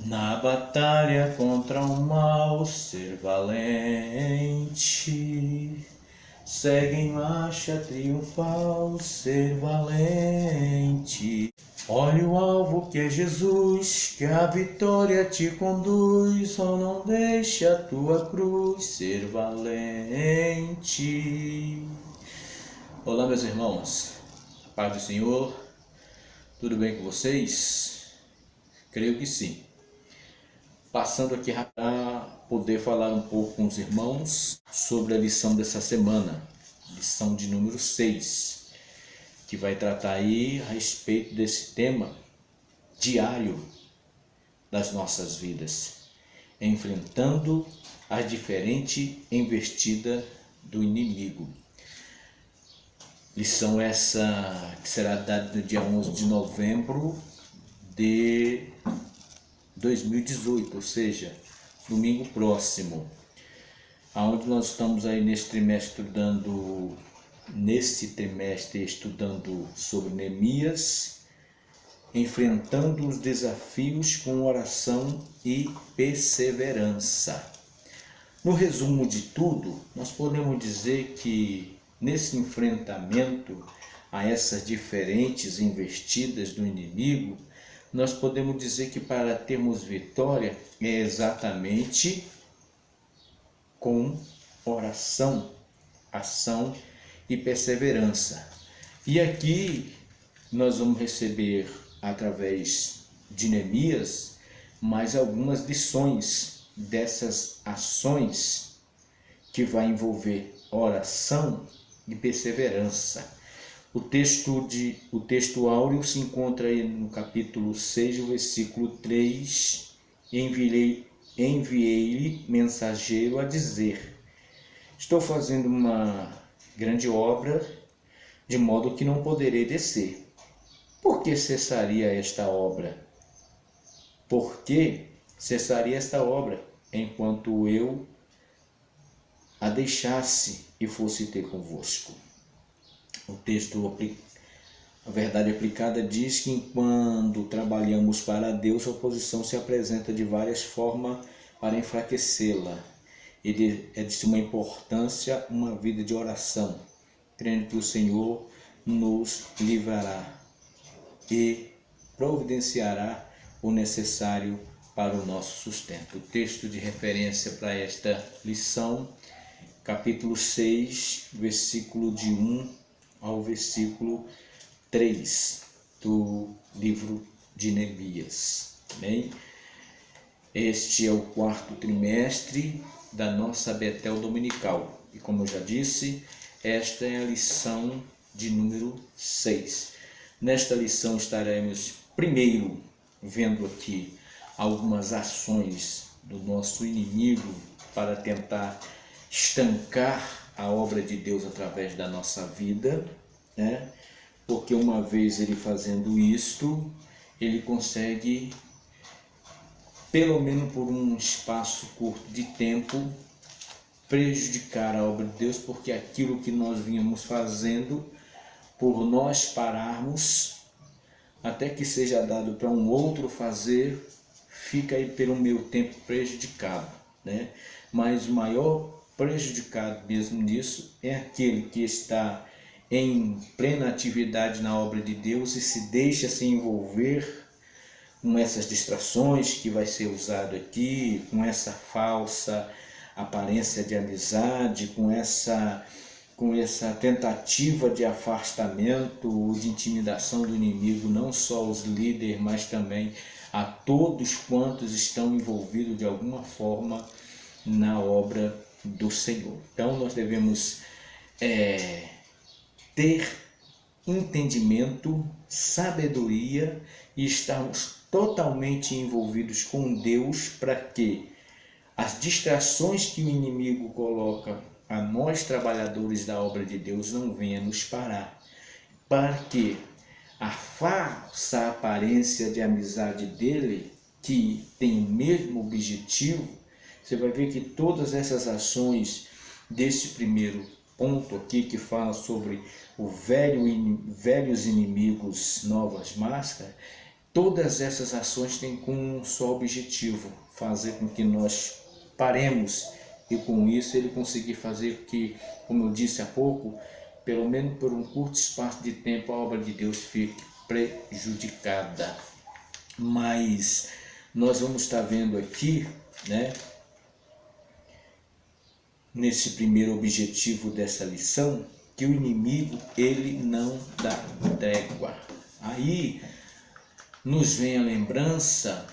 Na batalha contra o mal, ser valente. Segue em marcha triunfal, ser valente. Olha o alvo que é Jesus, que a vitória te conduz. Oh, não deixe a tua cruz, ser valente. Olá, meus irmãos, paz do Senhor, tudo bem com vocês? Creio que sim. Passando aqui para poder falar um pouco com os irmãos sobre a lição dessa semana, lição de número 6, que vai tratar aí a respeito desse tema diário das nossas vidas, enfrentando as diferentes investidas do inimigo. Lição essa que será dada no dia 11 de novembro de 2018, ou seja, domingo próximo, aonde nós estamos aí nesse trimestre estudando sobre Neemias, enfrentando os desafios com oração e perseverança. No resumo de tudo, nós podemos dizer que nesse enfrentamento a essas diferentes investidas do inimigo, nós podemos dizer que para termos vitória é exatamente com oração, ação e perseverança. E aqui nós vamos receber, através de Neemias, mais algumas lições dessas ações que vai envolver oração e perseverança. O texto áureo se encontra aí no capítulo 6, o versículo 3. Enviei-lhe mensageiro a dizer: estou fazendo uma grande obra, de modo que não poderei descer. Por que cessaria esta obra? Por que cessaria esta obra enquanto eu a deixasse e fosse ter convosco? O texto, a verdade aplicada, diz que quando trabalhamos para Deus, a oposição se apresenta de várias formas para enfraquecê-la. É de suma importância uma vida de oração, crendo que o Senhor nos livrará e providenciará o necessário para o nosso sustento. O texto de referência para esta lição, capítulo 6, versículo de 1 ao versículo 3 do livro de Neemias. Bem, este é o quarto trimestre da nossa Betel Dominical. E como eu já disse, esta é a lição de número 6. Nesta lição estaremos primeiro vendo aqui algumas ações do nosso inimigo para tentar estancar a obra de Deus através da nossa vida, né? Porque uma vez ele fazendo isto, ele consegue, pelo menos por um espaço curto de tempo, prejudicar a obra de Deus, porque aquilo que nós vínhamos fazendo, por nós pararmos, até que seja dado para um outro fazer, fica aí pelo meu tempo prejudicado, né? Mas o maior prejudicado mesmo nisso é aquele que está em plena atividade na obra de Deus e se deixa se envolver com essas distrações que vai ser usado aqui, com essa falsa aparência de amizade, com essa tentativa de afastamento, de intimidação do inimigo, não só os líderes, mas também a todos quantos estão envolvidos de alguma forma na obra do Senhor. Então nós devemos ter entendimento, sabedoria e estarmos totalmente envolvidos com Deus para que as distrações que o inimigo coloca a nós trabalhadores da obra de Deus não venham nos parar, para que a falsa aparência de amizade dele, que tem o mesmo objetivo, você vai ver que todas essas ações desse primeiro ponto aqui, que fala sobre o velhos inimigos, novas máscaras, todas essas ações têm como um só objetivo: fazer com que nós paremos e com isso ele conseguir fazer que, como eu disse há pouco, pelo menos por um curto espaço de tempo, a obra de Deus fique prejudicada. Mas nós vamos estar vendo aqui, né, nesse primeiro objetivo dessa lição, que o inimigo, ele não dá trégua. Aí nos vem a lembrança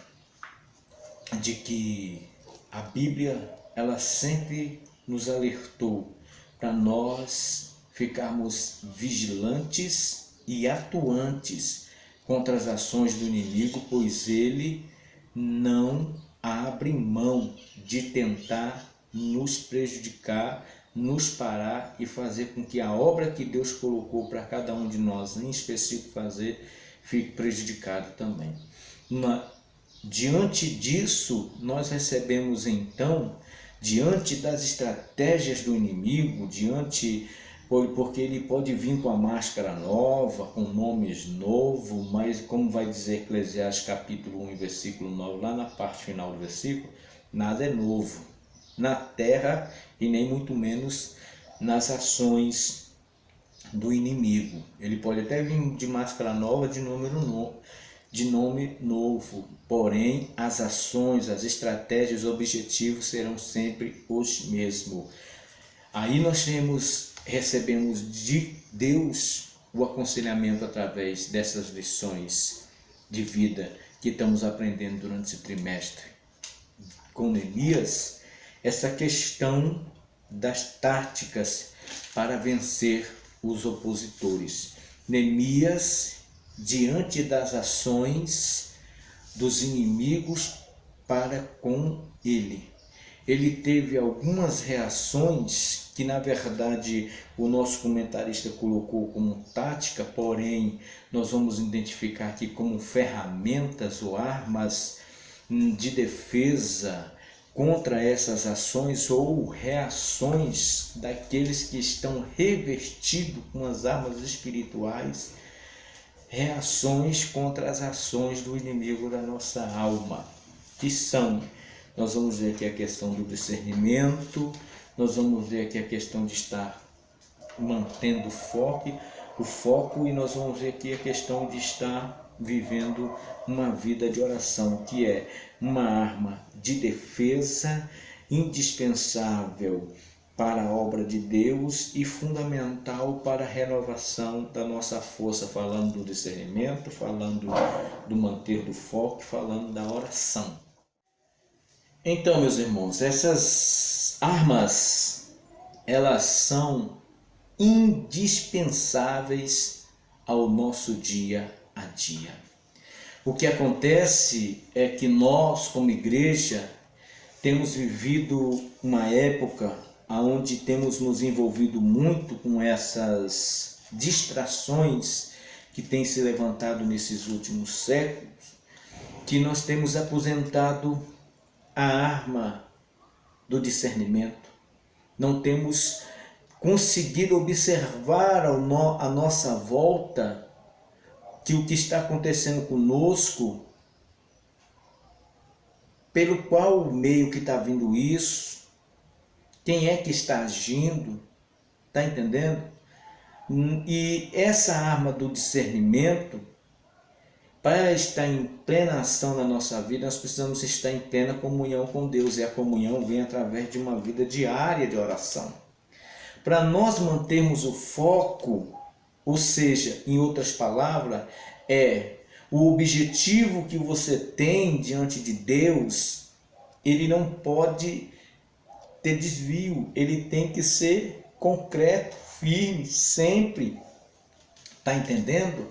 de que a Bíblia, ela sempre nos alertou para nós ficarmos vigilantes e atuantes contra as ações do inimigo, pois ele não abre mão de tentar nos prejudicar, nos parar e fazer com que a obra que Deus colocou para cada um de nós, em específico, fazer, fique prejudicada também. Diante disso, nós recebemos então, diante das estratégias do inimigo, porque ele pode vir com a máscara nova, com nomes novos, mas como vai dizer Eclesiastes capítulo 1, versículo 9, lá na parte final do versículo, nada é novo na terra e nem muito menos nas ações do inimigo. Ele pode até vir de máscara nova, de nome novo, porém as ações, as estratégias, os objetivos serão sempre os mesmos. Aí nós recebemos de Deus o aconselhamento através dessas lições de vida que estamos aprendendo durante esse trimestre com Neemias, essa questão das táticas para vencer os opositores. Neemias, diante das ações dos inimigos para com ele teve algumas reações que, na verdade, o nosso comentarista colocou como tática, porém nós vamos identificar aqui como ferramentas ou armas de defesa contra essas ações ou reações daqueles que estão revestidos com as armas espirituais, reações contra as ações do inimigo da nossa alma, que são, nós vamos ver aqui a questão do discernimento, nós vamos ver aqui a questão de estar mantendo o foco, e nós vamos ver aqui a questão de estar vivendo uma vida de oração, que é uma arma de defesa indispensável para a obra de Deus e fundamental para a renovação da nossa força, falando do discernimento, falando do manter do foco, falando da oração. Então, meus irmãos, essas armas, elas são indispensáveis ao nosso dia a dia. O que acontece é que nós, como igreja, temos vivido uma época onde temos nos envolvido muito com essas distrações que têm se levantado nesses últimos séculos, que nós temos aposentado a arma do discernimento. Não temos conseguido observar a nossa volta que o que está acontecendo conosco, pelo qual meio que está vindo isso, quem é que está agindo, está entendendo? E essa arma do discernimento, para estar em plena ação na nossa vida, nós precisamos estar em plena comunhão com Deus, e a comunhão vem através de uma vida diária de oração. Para nós mantermos o foco, ou seja, em outras palavras, o objetivo que você tem diante de Deus, ele não pode ter desvio, ele tem que ser concreto, firme, sempre. Está entendendo?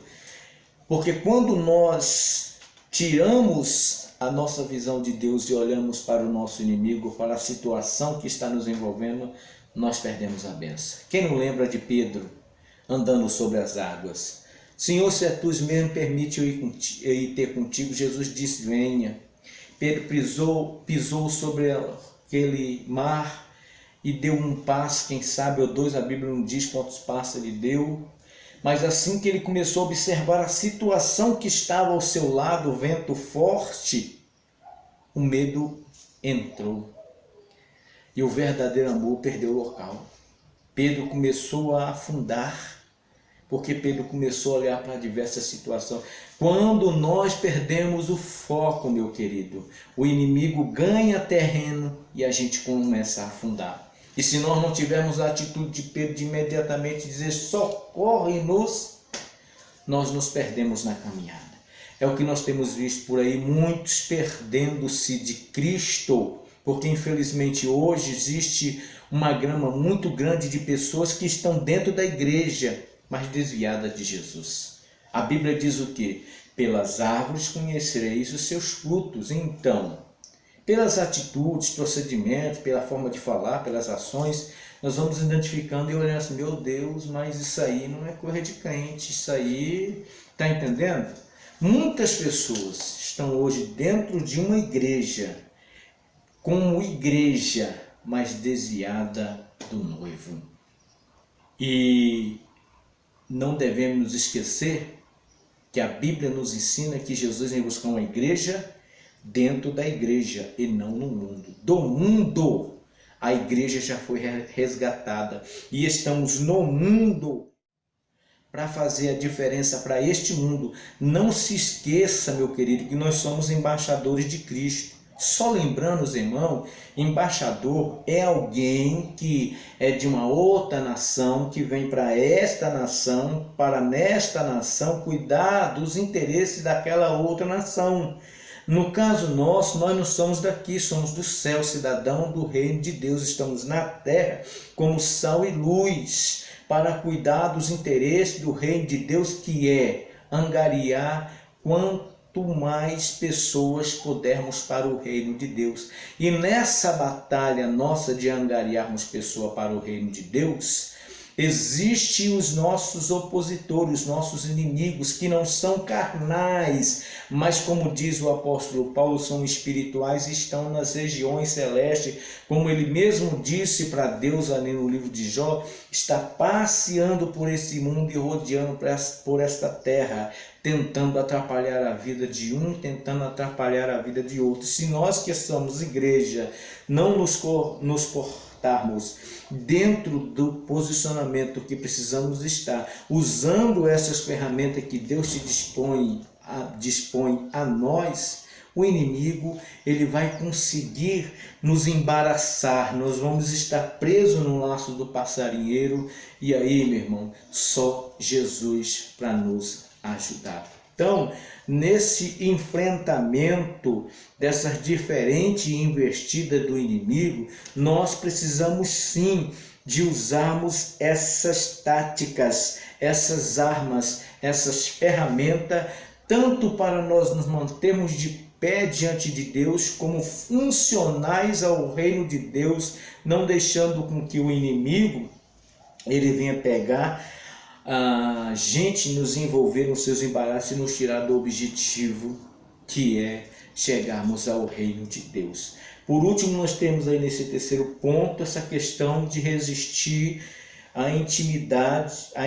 Porque quando nós tiramos a nossa visão de Deus e olhamos para o nosso inimigo, para a situação que está nos envolvendo, nós perdemos a bênção. Quem não lembra de Pedro andando sobre as águas? Senhor, se é tu mesmo, permite eu ir ter contigo. Jesus disse, venha. Pedro pisou sobre aquele mar e deu um passo, quem sabe, ou dois, a Bíblia não diz quantos passos ele deu, Mas assim que ele começou a observar a situação que estava ao seu lado, o vento forte, o medo entrou. E o verdadeiro amor perdeu o local. Pedro começou a afundar, porque Pedro começou a olhar para diversas situações. Quando nós perdemos o foco, meu querido, o inimigo ganha terreno e a gente começa a afundar. E se nós não tivermos a atitude de Pedro de imediatamente dizer socorre-nos, nós nos perdemos na caminhada. É o que nós temos visto por aí, muitos perdendo-se de Cristo, porque infelizmente hoje existe uma gama muito grande de pessoas que estão dentro da igreja, mas desviadas de Jesus. A Bíblia diz o quê? Pelas árvores conhecereis os seus frutos. Então, pelas atitudes, procedimentos, pela forma de falar, pelas ações, nós vamos identificando e olhando assim, meu Deus, mas isso aí não é coisa de crente, isso aí, está entendendo? Muitas pessoas estão hoje dentro de uma igreja, como igreja, mas desviada do noivo. E não devemos nos esquecer que a Bíblia nos ensina que Jesus vem buscar uma igreja dentro da igreja e não no mundo. Do mundo, a igreja já foi resgatada e estamos no mundo para fazer a diferença para este mundo. Não se esqueça, meu querido, que nós somos embaixadores de Cristo. Só lembrando, os irmãos, embaixador é alguém que é de uma outra nação, que vem para esta nação, para nesta nação cuidar dos interesses daquela outra nação. No caso nosso, nós não somos daqui, somos do céu, cidadão do reino de Deus. Estamos na terra como sal e luz, para cuidar dos interesses do reino de Deus, que é angariar quanto mais pessoas pudermos para o reino de Deus. E nessa batalha nossa de angariarmos pessoas para o reino de Deus, existem os nossos opositores, os nossos inimigos, que não são carnais, mas como diz o apóstolo Paulo, são espirituais e estão nas regiões celestes, como ele mesmo disse para Deus ali no livro de Jó, está passeando por esse mundo e rodeando por esta terra, tentando atrapalhar a vida de um, tentando atrapalhar a vida de outro. Se nós que somos igreja não nos portarmos dentro do posicionamento que precisamos estar, usando essas ferramentas que Deus te dispõe a nós, o inimigo ele vai conseguir nos embaraçar, nós vamos estar presos no laço do passarinheiro, e aí, meu irmão, só Jesus para nos ajudar. Então, nesse enfrentamento dessas diferentes investidas do inimigo, nós precisamos sim de usarmos essas táticas, essas armas, essas ferramentas, tanto para nós nos mantermos de pé diante de Deus, como funcionais ao reino de Deus, não deixando com que o inimigo ele venha pegar a gente, nos envolver nos seus embaraços e nos tirar do objetivo, que é chegarmos ao reino de Deus. Por último, nós temos aí nesse terceiro ponto essa questão de resistir à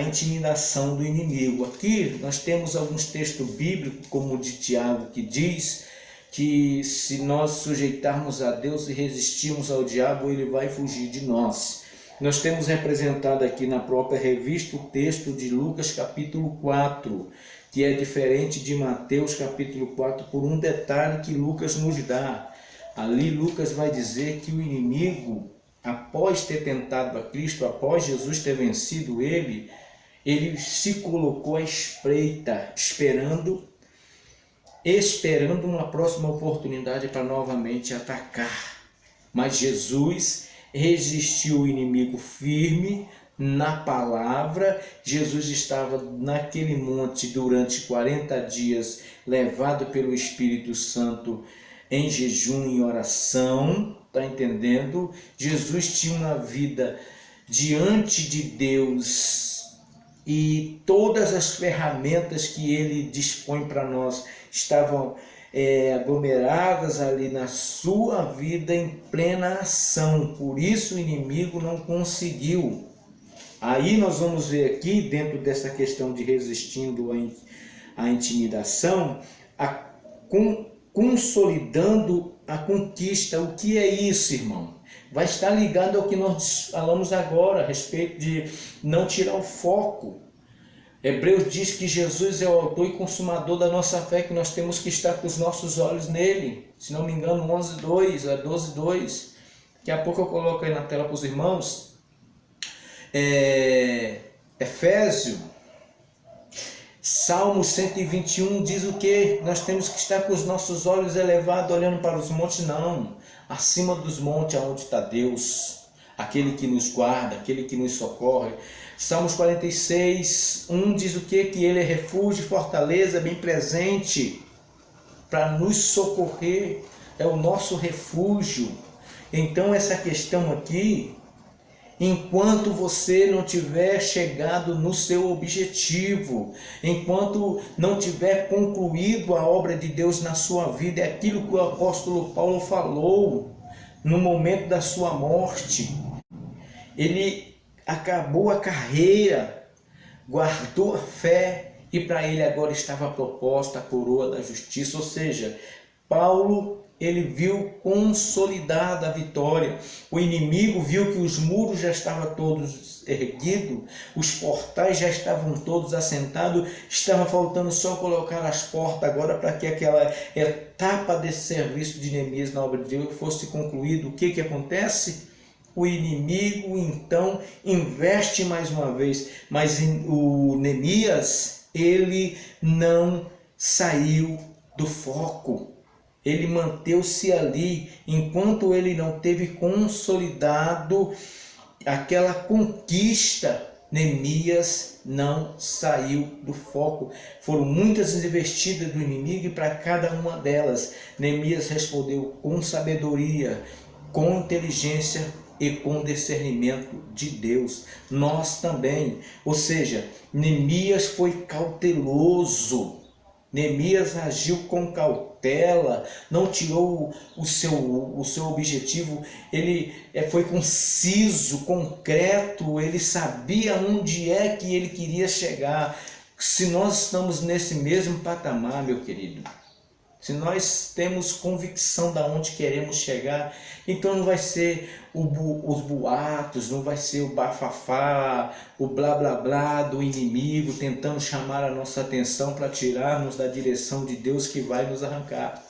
intimidação do inimigo. Aqui nós temos alguns textos bíblicos, como o de Tiago, que diz que se nós sujeitarmos a Deus e resistirmos ao diabo, ele vai fugir de nós. Nós temos representado aqui na própria revista o texto de Lucas capítulo 4, que é diferente de Mateus capítulo 4 por um detalhe que Lucas nos dá. Ali Lucas vai dizer que o inimigo, após ter tentado a Cristo, após Jesus ter vencido ele se colocou à espreita, esperando uma próxima oportunidade para novamente atacar. Mas Jesus resistiu o inimigo firme na palavra. Jesus estava naquele monte durante 40 dias, levado pelo Espírito Santo em jejum e oração, tá entendendo? Jesus tinha uma vida diante de Deus e todas as ferramentas que ele dispõe para nós estavam aglomeradas ali na sua vida em plena ação. Por isso o inimigo não conseguiu Aí nós vamos ver aqui, dentro dessa questão de resistindo à intimidação, consolidando a conquista. O que é isso, irmão? Vai estar ligado ao que nós falamos agora, a respeito de não tirar o foco. Hebreus diz que Jesus é o autor e consumador da nossa fé, que nós temos que estar com os nossos olhos nele. Se não me engano, 11:2, 12:2. Daqui a pouco eu coloco aí na tela para os irmãos. Efésio, Salmo 121 diz o que? Nós temos que estar com os nossos olhos elevados, olhando para os montes, não. Acima dos montes, aonde está Deus, aquele que nos guarda, aquele que nos socorre. Salmos 46:1 diz o que? Que ele é refúgio e fortaleza, bem presente para nos socorrer, é o nosso refúgio. Então essa questão aqui, enquanto você não tiver chegado no seu objetivo, enquanto não tiver concluído a obra de Deus na sua vida, é aquilo que o apóstolo Paulo falou no momento da sua morte. Ele acabou a carreira, guardou a fé e para ele agora estava proposta a coroa da justiça. Ou seja, Paulo, ele viu consolidada a vitória. O inimigo viu que os muros já estavam todos erguidos, os portais já estavam todos assentados, estava faltando só colocar as portas agora para que aquela etapa desse serviço de Neemias na obra de Deus fosse concluído. O que acontece? O inimigo então investe mais uma vez, mas o Neemias, ele não saiu do foco. Ele manteve-se ali, enquanto ele não teve consolidado aquela conquista. Neemias não saiu do foco. Foram muitas investidas do inimigo e para cada uma delas, Neemias respondeu com sabedoria, com inteligência e com discernimento de Deus. Nós também, ou seja, Neemias foi cauteloso. Neemias agiu com cautela, não tirou o seu objetivo, ele foi conciso, concreto, ele sabia onde é que ele queria chegar. Se nós estamos nesse mesmo patamar, meu querido, se nós temos convicção de onde queremos chegar, então não vai ser os boatos, não vai ser o bafafá, o blá blá blá do inimigo tentando chamar a nossa atenção para tirar-nos da direção de Deus que vai nos arrancar.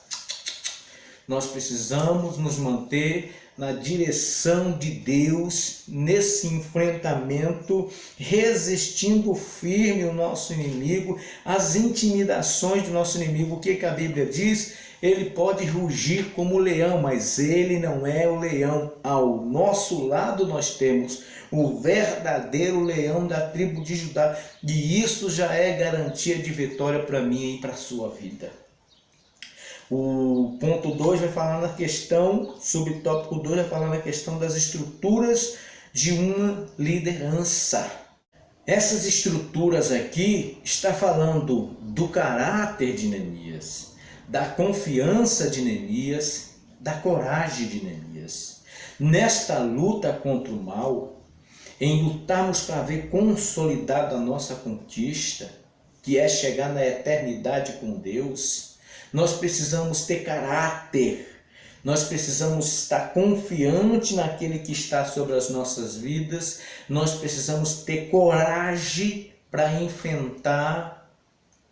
Nós precisamos nos manter na direção de Deus, nesse enfrentamento, resistindo firme o nosso inimigo, as intimidações do nosso inimigo. O que a Bíblia diz? Ele pode rugir como leão, mas ele não é o leão. Ao nosso lado nós temos o verdadeiro leão da tribo de Judá, e isso já é garantia de vitória para mim e para a sua vida. O ponto 2 vai falar na questão, subtópico 2 vai falar na questão das estruturas de uma liderança. Essas estruturas aqui está falando do caráter de Neemias, da confiança de Neemias, da coragem de Neemias. Nesta luta contra o mal, em lutarmos para ver consolidada a nossa conquista, que é chegar na eternidade com Deus, nós precisamos ter caráter, nós precisamos estar confiante naquele que está sobre as nossas vidas, nós precisamos ter coragem para enfrentar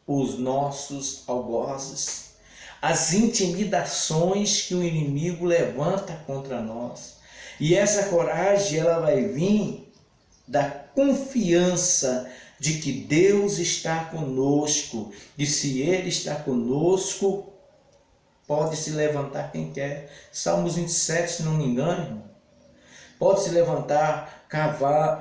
os nossos algozes, as intimidações que o inimigo levanta contra nós. E essa coragem, ela vai vir da confiança de que Deus está conosco, e se Ele está conosco, pode se levantar quem quer. Salmos 27, se não me engano, pode se levantar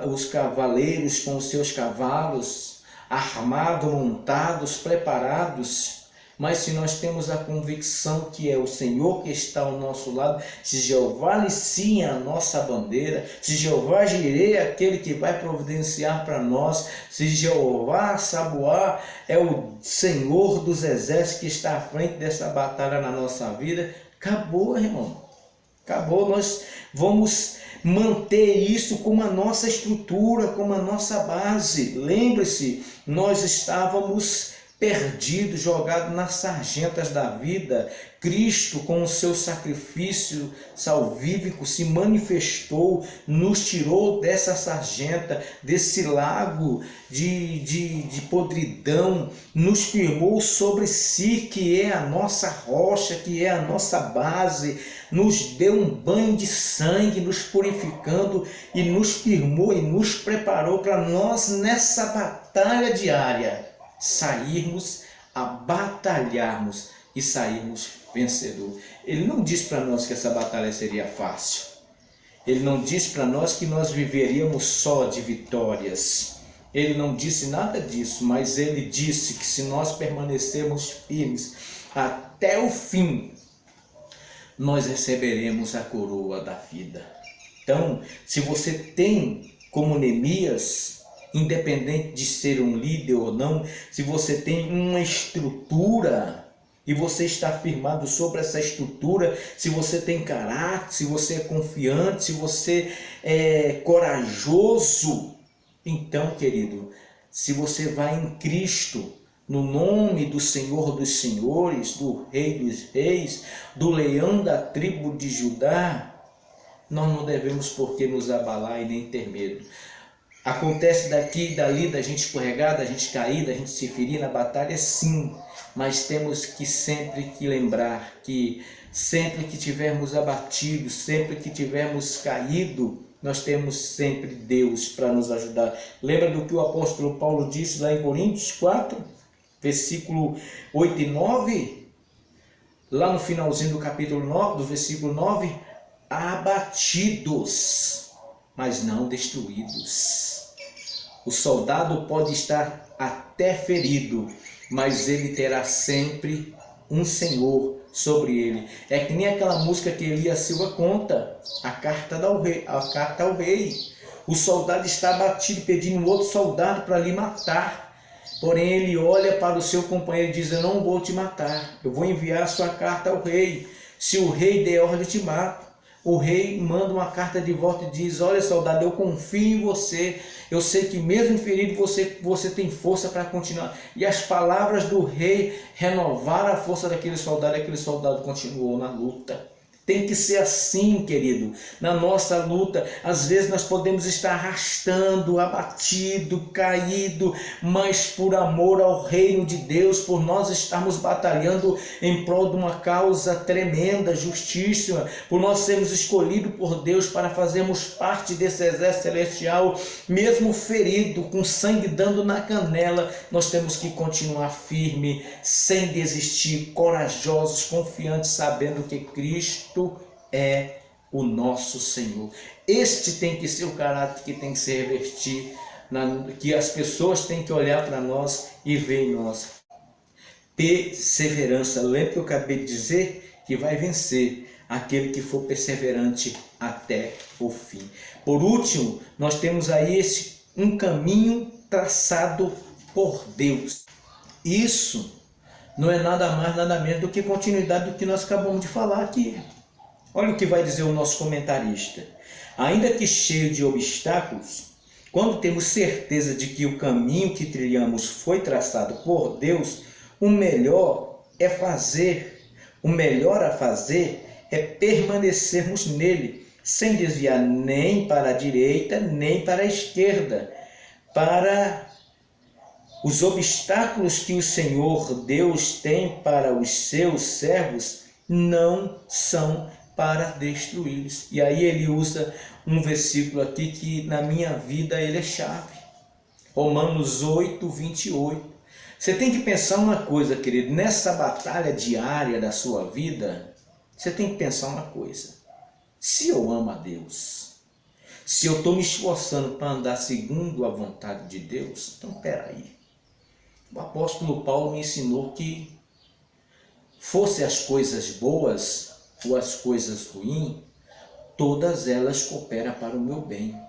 os cavaleiros com os seus cavalos, armados, montados, preparados. Mas se nós temos a convicção que é o Senhor que está ao nosso lado, se Jeová alicia a nossa bandeira, se Jeová Jireh é aquele que vai providenciar para nós, se Jeová Sabaoth é o Senhor dos exércitos que está à frente dessa batalha na nossa vida, acabou, irmão. Acabou, nós vamos manter isso como a nossa estrutura, como a nossa base. Lembre-se, nós estávamos perdidos, jogados nas sarjetas da vida. Cristo, com o seu sacrifício salvífico, se manifestou, nos tirou dessa sarjeta, desse lago de podridão, nos firmou sobre si, que é a nossa rocha, que é a nossa base, nos deu um banho de sangue, nos purificando e nos firmou e nos preparou para nós, nessa batalha diária, sairmos a batalharmos e sairmos vencedor. Ele não diz para nós que essa batalha seria fácil. Ele não diz para nós que nós viveríamos só de vitórias. Ele não disse nada disso, mas ele disse que se nós permanecermos firmes até o fim, nós receberemos a coroa da vida. Então, se você tem, como Neemias, independente de ser um líder ou não, se você tem uma estrutura e você está firmado sobre essa estrutura, se você tem caráter, se você é confiante, se você é corajoso, então, querido, se você vai em Cristo, no nome do Senhor dos Senhores, do Rei dos Reis, do leão da tribo de Judá, nós não devemos por que nos abalar e nem ter medo. Acontece daqui e dali da gente escorregar, da gente cair, da gente se ferir na batalha, sim, mas temos que sempre que lembrar que sempre que tivermos abatido, sempre que tivermos caído, nós temos sempre Deus para nos ajudar. Lembra do que o apóstolo Paulo disse lá em Coríntios 4, versículo 8 e 9? Lá no finalzinho do capítulo 9, do versículo 9, abatidos, mas não destruídos. O soldado pode estar até ferido, mas ele terá sempre um Senhor sobre ele. É que nem aquela música que Elias Silva conta, a carta ao rei. O soldado está abatido, pedindo outro soldado para lhe matar. Porém, ele olha para o seu companheiro e diz: eu não vou te matar, eu vou enviar a sua carta ao rei. Se o rei der ordem, eu te mato. O rei manda uma carta de volta e diz: olha, soldado, eu confio em você. Eu sei que mesmo ferido você tem força para continuar. E as palavras do rei renovaram a força daquele soldado, e aquele soldado continuou na luta. Tem que ser assim, querido, na nossa luta. Às vezes nós podemos estar arrastando, abatido, caído, mas por amor ao reino de Deus, por nós estarmos batalhando em prol de uma causa tremenda, justíssima, por nós sermos escolhidos por Deus para fazermos parte desse exército celestial, mesmo ferido, com sangue dando na canela, nós temos que continuar firme, sem desistir, corajosos, confiantes, sabendo que Cristo é o nosso Senhor. Este tem que ser o caráter que tem que se revertir, que as pessoas têm que olhar para nós e ver em nós perseverança. Lembra que eu acabei de dizer que vai vencer aquele que for perseverante até o fim. Por último, nós temos aí um caminho traçado por Deus. Isso não é nada mais, nada menos do que continuidade do que nós acabamos de falar aqui. Olha o que vai dizer o nosso comentarista. Ainda que cheio de obstáculos, quando temos certeza de que o caminho que trilhamos foi traçado por Deus, o melhor a fazer é permanecermos nele, sem desviar nem para a direita, nem para a esquerda, para os obstáculos que o Senhor Deus tem para os seus servos não são para destruí-los. E aí ele usa um versículo aqui que na minha vida ele é chave. Romanos 8, 28. Você tem que pensar uma coisa, querido, nessa batalha diária da sua vida, você tem que pensar uma coisa. Se eu amo a Deus, se eu estou me esforçando para andar segundo a vontade de Deus, então peraí. O apóstolo Paulo me ensinou que fosse as coisas boas ou as coisas ruins, todas elas cooperam para o meu bem.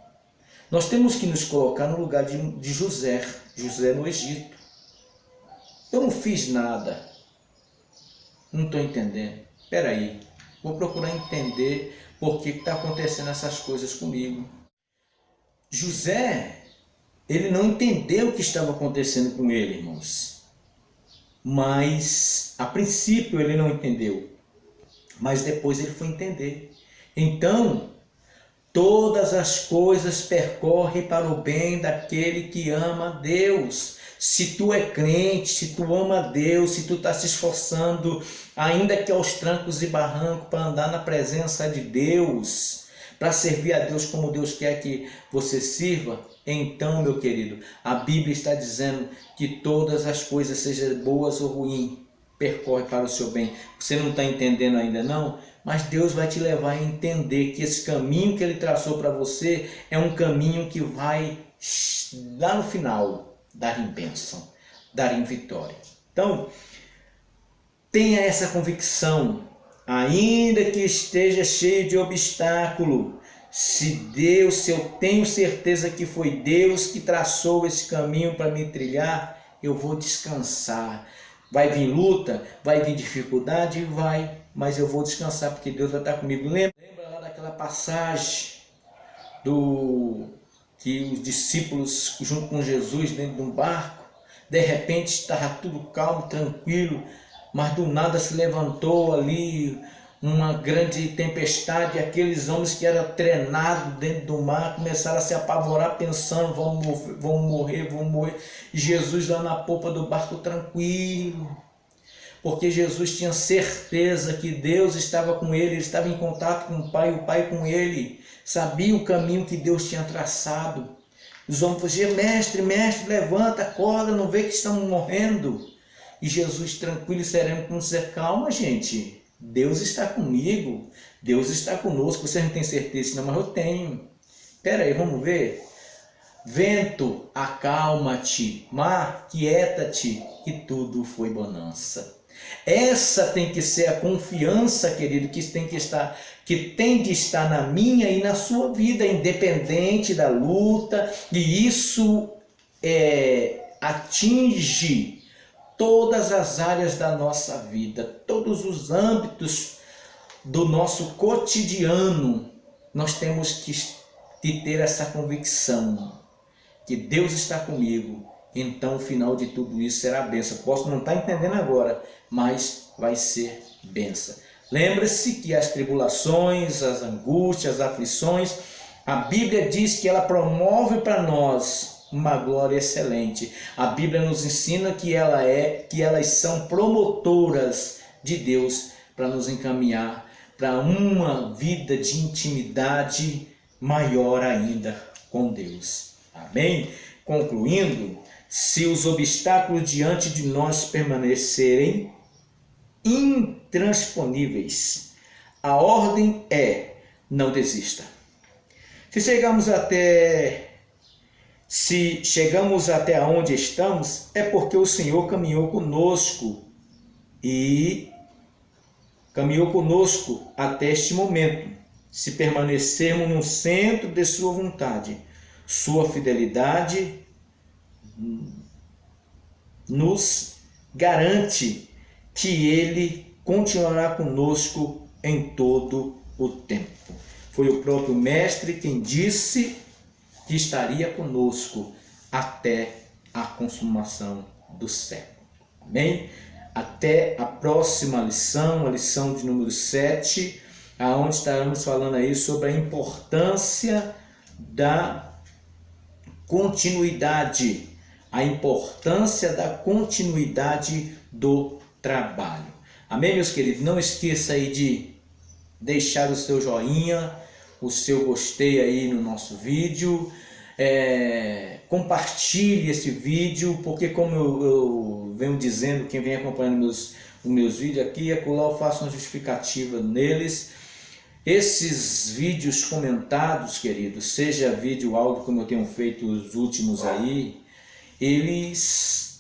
Nós temos que nos colocar no lugar de José no Egito. Eu não fiz nada. Não estou entendendo. Espera aí. Vou procurar entender por que está acontecendo essas coisas comigo. José, ele não entendeu o que estava acontecendo com ele, irmãos. Mas, a princípio, ele não entendeu. Mas depois ele foi entender. Então, todas as coisas percorrem para o bem daquele que ama a Deus. Se tu é crente, se tu ama a Deus, se tu está se esforçando, ainda que aos trancos e barrancos, para andar na presença de Deus, para servir a Deus como Deus quer que você sirva, então, meu querido, a Bíblia está dizendo que todas as coisas, sejam boas ou ruins, percorrem para o seu bem. Você não está entendendo ainda não? Mas Deus vai te levar a entender que esse caminho que Ele traçou para você é um caminho que vai, lá no final, dar em bênção, dar em vitória. Então, tenha essa convicção, ainda que esteja cheio de obstáculo, se eu tenho certeza que foi Deus que traçou esse caminho para me trilhar, eu vou descansar. Vai vir luta, vai vir dificuldade, vai, mas eu vou descansar porque Deus vai estar comigo. Lembra lá daquela passagem que os discípulos junto com Jesus dentro de um barco, de repente estava tudo calmo, tranquilo, mas do nada se levantou ali uma grande tempestade, e aqueles homens que eram treinados dentro do mar começaram a se apavorar pensando, vão morrer. E Jesus lá na popa do barco tranquilo, porque Jesus tinha certeza que Deus estava com ele estava em contato com o Pai com ele, sabia o caminho que Deus tinha traçado. Os homens falaram: mestre, levanta, acorda, não vê que estamos morrendo? E Jesus tranquilo e sereno, como dizer: calma, gente, Deus está comigo, Deus está conosco. Vocês não têm certeza? Não, mas eu tenho. Espera aí, vamos ver. Vento, acalma-te, mar, quieta-te, e tudo foi bonança. Essa tem que ser a confiança, querido, que tem de estar na minha e na sua vida, independente da luta, e isso atinge todas as áreas da nossa vida, todos os âmbitos do nosso cotidiano. Nós temos que ter essa convicção que Deus está comigo. Então o final de tudo isso será bênção. Posso não estar entendendo agora, mas vai ser bênção. Lembre-se que as tribulações, as angústias, as aflições, a Bíblia diz que ela promove para nós uma glória excelente. A Bíblia nos ensina que elas são promotoras de Deus para nos encaminhar para uma vida de intimidade maior ainda com Deus. Amém? Concluindo, se os obstáculos diante de nós permanecerem intransponíveis, a ordem é: não desista. Se chegamos até onde estamos, é porque o Senhor caminhou conosco até este momento. Se permanecermos no centro de sua vontade, sua fidelidade nos garante que Ele continuará conosco em todo o tempo. Foi o próprio Mestre quem disse que estaria conosco até a consumação do século. Amém? Até a próxima lição, a lição de número 7, aonde estaremos falando aí sobre a importância da continuidade, do trabalho. Amém, meus queridos? Não esqueça aí de deixar o seu joinha, o seu gostei aí no nosso vídeo. Compartilhe esse vídeo, porque como eu venho dizendo, quem vem acompanhando os meus vídeos aqui, acolá eu faço uma justificativa neles. Esses vídeos comentados, queridos, seja vídeo, áudio, como eu tenho feito os últimos aí,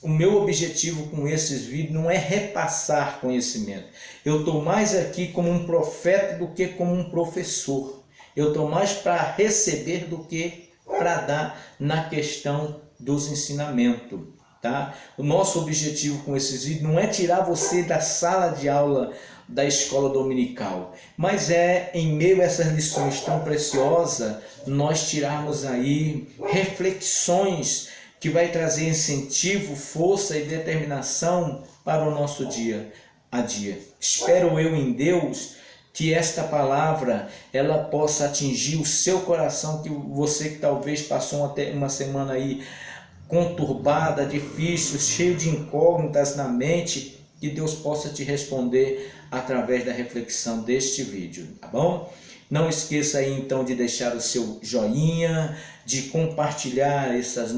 o meu objetivo com esses vídeos não é repassar conhecimento. Eu estou mais aqui como um profeta do que como um professor. Eu estou mais para receber do que para dar na questão dos ensinamentos. Tá? O nosso objetivo com esses vídeos não é tirar você da sala de aula da escola dominical, mas é em meio a essas lições tão preciosas, nós tirarmos aí reflexões que vai trazer incentivo, força e determinação para o nosso dia a dia. Espero eu em Deus que esta palavra ela possa atingir o seu coração, que você que talvez passou até uma semana aí conturbada, difícil, cheio de incógnitas na mente, que Deus possa te responder através da reflexão deste vídeo, tá bom? Não esqueça aí então de deixar o seu joinha, de compartilhar esses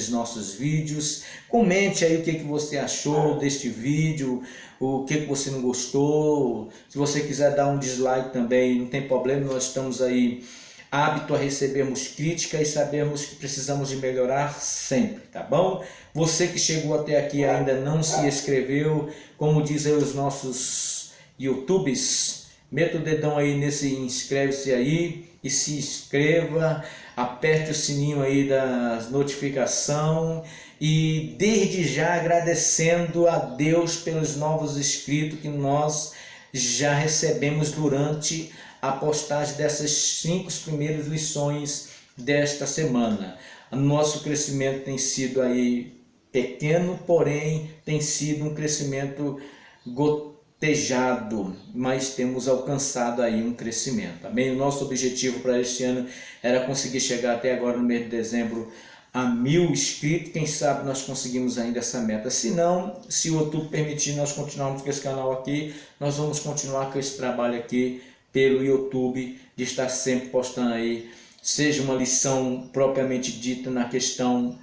nossos vídeos. Comente aí o que você achou deste vídeo, o que você não gostou. Se você quiser dar um dislike também, não tem problema, nós estamos aí hábito a recebermos crítica e sabemos que precisamos de melhorar sempre, tá bom? Você que chegou até aqui e ainda não se inscreveu, como dizem os nossos YouTubes, meta o dedão aí nesse inscreve-se aí e se inscreva, aperte o sininho aí das notificações e desde já agradecendo a Deus pelos novos inscritos que nós já recebemos durante a postagem dessas 5 primeiras lições desta semana. O nosso crescimento tem sido aí pequeno, porém tem sido um crescimento gotejado, mas temos alcançado aí um crescimento. Amém? O nosso objetivo para este ano era conseguir chegar até agora no mês de dezembro a 1000 inscritos. Quem sabe nós conseguimos ainda essa meta. Se não, se o YouTube permitir nós continuarmos com esse canal aqui, nós vamos continuar com esse trabalho aqui pelo YouTube, de estar sempre postando aí, seja uma lição propriamente dita na questão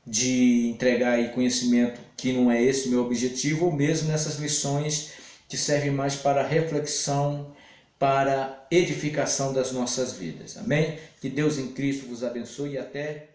de entregar aí conhecimento, que não é esse o meu objetivo, ou mesmo nessas lições que servem mais para reflexão, para edificação das nossas vidas. Amém? Que Deus em Cristo vos abençoe e até